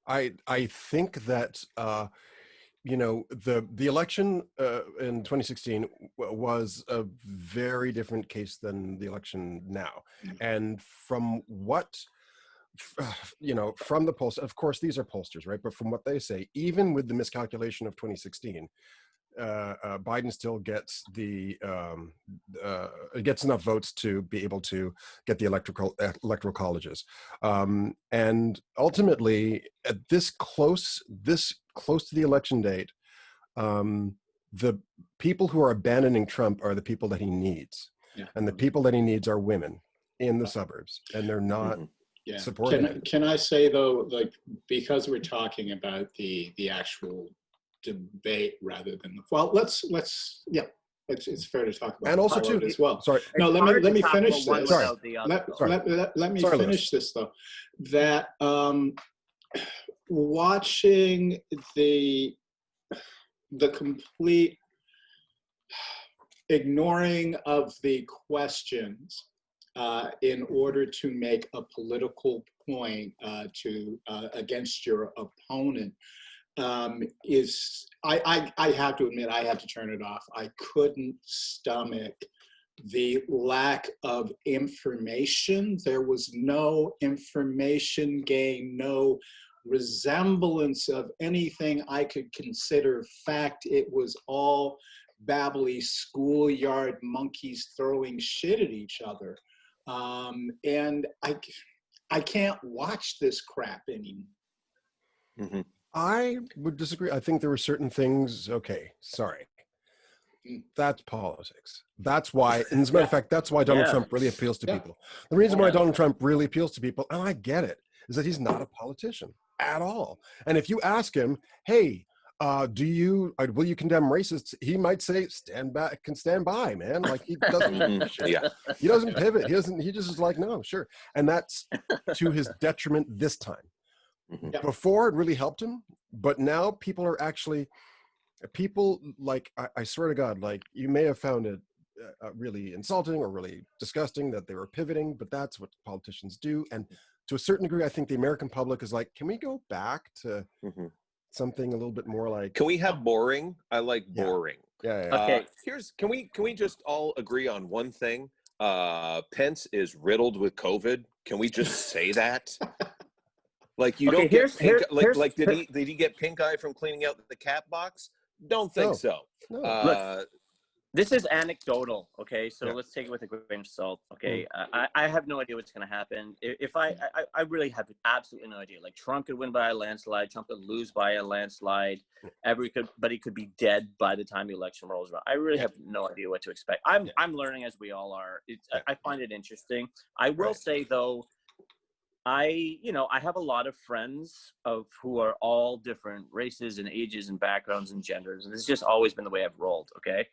I think that the election in 2016 was a very different case than the election now, and from what from the polls, of course, these are pollsters, right? But from what they say, even with the miscalculation of 2016, Biden still gets gets enough votes to be able to get the electoral colleges, and ultimately, at this close to the election date, the people who are abandoning Trump are the people that he needs, and the people that he needs are women in the suburbs, and they're not. Yeah. Supporting. Can I say though, like, because we're talking about the actual debate rather than it's fair to talk about and also too as well. Sorry. No, let me finish this. Let me finish this though. That watching the complete ignoring of the questions in order to make a political point against your opponent is, I have to admit, I had to turn it off. I couldn't stomach the lack of information. There was no information gain, no resemblance of anything I could consider fact. It was all babbly schoolyard monkeys throwing shit at each other. And I can't watch this crap anymore. Mm-hmm. I would disagree. I think there were certain things. Okay, sorry. That's politics. That's why, and as a matter of fact, that's why Donald Trump really appeals to people. The reason why Donald Trump really appeals to people, and I get it, is that he's not a politician at all. And if you ask him, hey, will you condemn racists? He might say, stand by, man. Like, he doesn't, he doesn't pivot. He just is like, no, sure. And that's to his detriment this time. Mm-hmm. Before, it really helped him, but now people like, I swear to God, like, you may have found it really insulting or really disgusting that they were pivoting, but that's what politicians do. And to a certain degree, I think the American public is like, can we go back to something a little bit more like, can we have boring? I like boring. Okay. Can we just all agree on one thing? Pence is riddled with COVID. Can we just say that? Like, you don't get pink, did he get pink eye from cleaning out the cat box? Don't think so. No. Look, this is anecdotal, okay? So let's take it with a grain of salt, okay? I have no idea what's going to happen. If I really have absolutely no idea. Like, Trump could win by a landslide. Trump could lose by a landslide. Everybody could be dead by the time the election rolls around. I really have no idea what to expect. I'm learning, as we all are. I find it interesting. I will say, though, I have a lot of friends who are all different races and ages and backgrounds and genders. And this has just always been the way I've rolled, okay?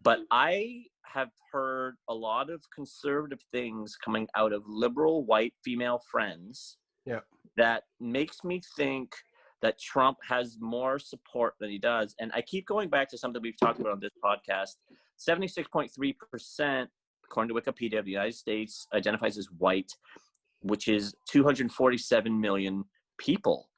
But I have heard a lot of conservative things coming out of liberal white female friends that makes me think that Trump has more support than he does. And I keep going back to something we've talked about on this podcast. 76.3%, according to Wikipedia, of the United States identifies as white, which is 247 million people.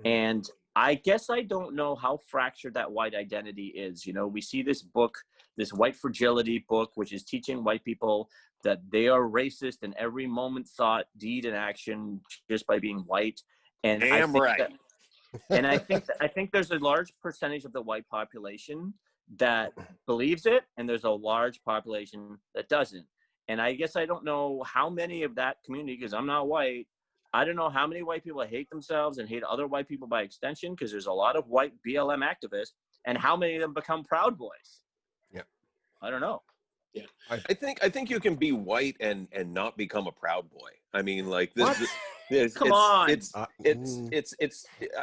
And I guess I don't know how fractured that white identity is. You know, we see this book, this white fragility book, which is teaching white people that they are racist in every moment, thought, deed, and action just by being white. And I think there's a large percentage of the white population that believes it, and there's a large population that doesn't. And I guess I don't know how many of that community, because I'm not white, I don't know how many white people hate themselves and hate other white people by extension, because there's a lot of white BLM activists, and how many of them become Proud Boys. Yeah. I don't know. Yeah. I think you can be white and not become a Proud Boy. I mean, like, this Come on. It's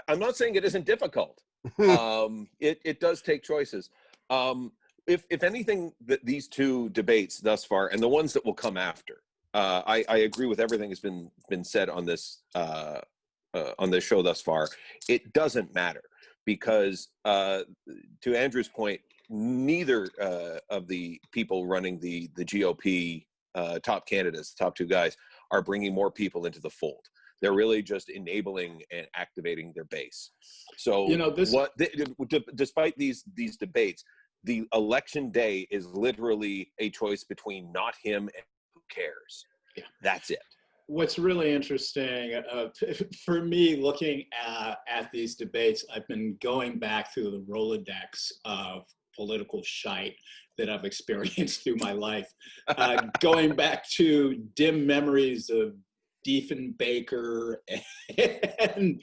I'm not saying it isn't difficult. It does take choices. If anything, these two debates thus far, and the ones that will come after, I agree with everything that's been said on this show thus far. It doesn't matter, because to Andrew's point, neither of the people running the GOP top candidates, the top two guys, are bringing more people into the fold. They're really just enabling and activating their base. So despite these debates, the election day is literally a choice between not him and who cares. Yeah. That's it. What's really interesting for me looking at these debates, I've been going back through the Rolodex of political shite that I've experienced through my life, going back to dim memories of Diefenbaker and,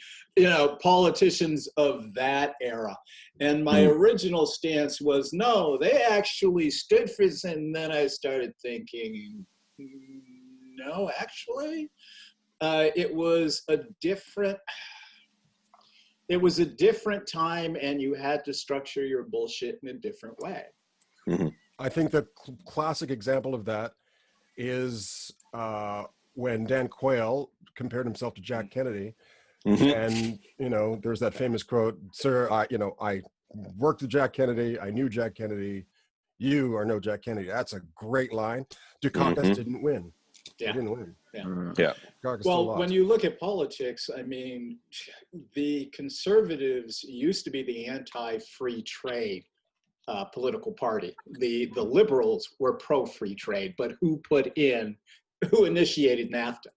politicians of that era. And my original stance was, no, they actually stood for this. And then I started thinking, no, actually, it was a different time, and you had to structure your bullshit in a different way. Mm-hmm. I think the classic example of that is when Dan Quayle compared himself to Jack Kennedy. And, there's that famous quote, "Sir, I worked with Jack Kennedy. I knew Jack Kennedy. You are no Jack Kennedy." That's a great line. Dukakis didn't win. Yeah. He didn't win. Yeah. Dukakis Well, when you look at politics, I mean, the conservatives used to be the anti-free trade political party. The liberals were pro-free trade, but who initiated NAFTA?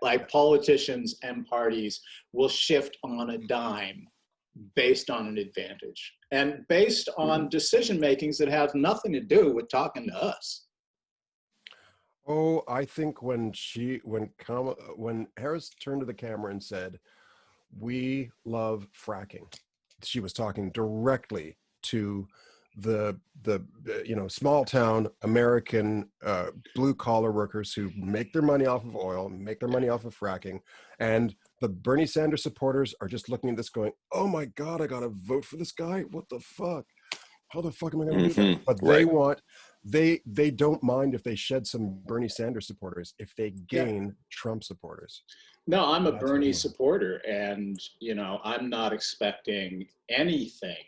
Like politicians and parties will shift on a dime based on an advantage and based on decision makings that have nothing to do with talking to us. Oh, I think when Harris turned to the camera and said, "We love fracking," she was talking directly to the small town American blue collar workers who make their money off of oil, make their money off of fracking, and the Bernie Sanders supporters are just looking at this going, "Oh my God, I gotta vote for this guy? What the fuck? How the fuck am I gonna do that?" But they don't mind if they shed some Bernie Sanders supporters if they gain Trump supporters. No, I'm a Bernie supporter, and I'm not expecting anything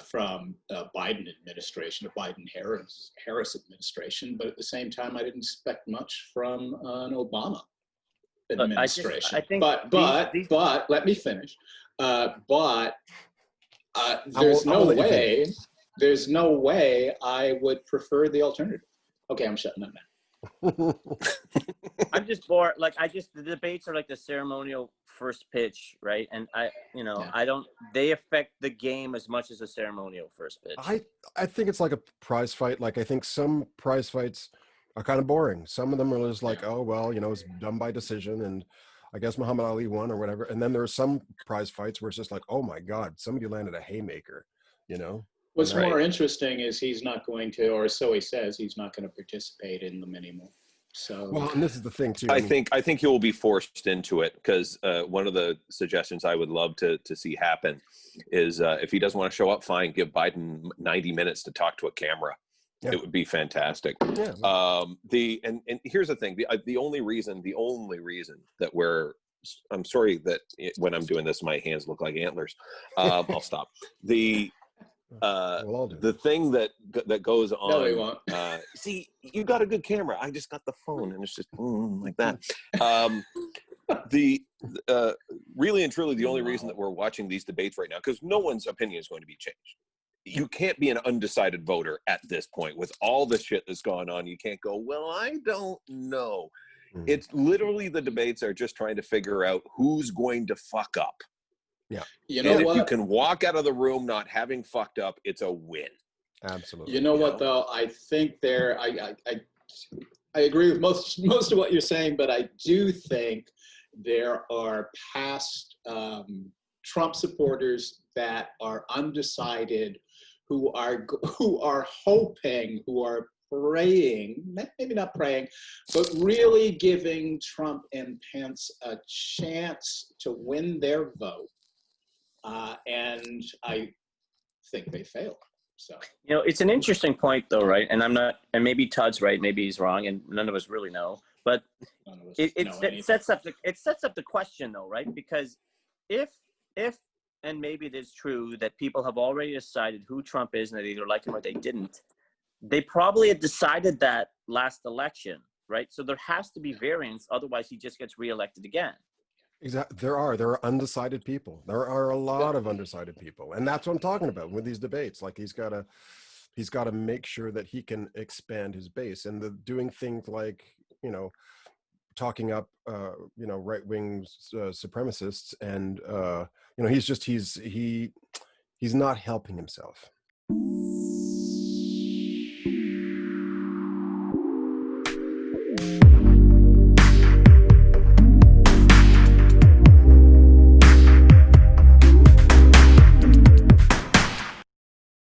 from Biden administration, a Biden-Harris administration, but at the same time, I didn't expect much from an Obama administration. But let me finish. There's no way I would prefer the alternative. Okay, I'm shutting up now. I'm just bored. The debates are like the ceremonial first pitch, right? And they affect the game as much as the ceremonial first pitch. I think it's like a prize fight. Like, I think some prize fights are kind of boring. Some of them are just like, oh, well, it's done by decision, and I guess Muhammad Ali won or whatever. And then there are some prize fights where it's just like, oh my God, somebody landed a haymaker, What's more interesting is he's not going to, or so he says, he's not going to participate in them anymore. So, well, and this is the thing too. I think he will be forced into it, because one of the suggestions I would love to see happen is if he doesn't want to show up, fine, give Biden 90 minutes to talk to a camera. Yeah. It would be fantastic. Yeah. And here's the thing: the only reason that I'm sorry that when I'm doing this, my hands look like antlers. I'll stop. The thing that goes on. No, he won't. See, you got a good camera. I just got the phone, and it's just like that. Really and truly, the only reason that we're watching these debates right now, because no one's opinion is going to be changed. You can't be an undecided voter at this point with all the shit that's going on. You can't go, well, I don't know. It's literally the debates are just trying to figure out who's going to fuck up. Yeah. If you can walk out of the room not having fucked up, it's a win. Absolutely. You know what, though? I think I agree with most of what you're saying, but I do think there are past Trump supporters that are undecided, who are hoping, who are praying, maybe not praying, but really giving Trump and Pence a chance to win their vote. And I think they failed. So it's an interesting point, though, right? And maybe Todd's right, maybe he's wrong, and none of us really know. But it sets up the question, though, right? Because if and maybe it is true that people have already decided who Trump is, and they either like him or they didn't, they probably had decided that last election. right? So there has to be variance, otherwise he just gets reelected again. Exactly. There are undecided people. There are a lot of undecided people. And that's what I'm talking about with these debates. Like he's got to make sure that he can expand his base, and doing things like, talking up, right-wing supremacists, and he's not helping himself.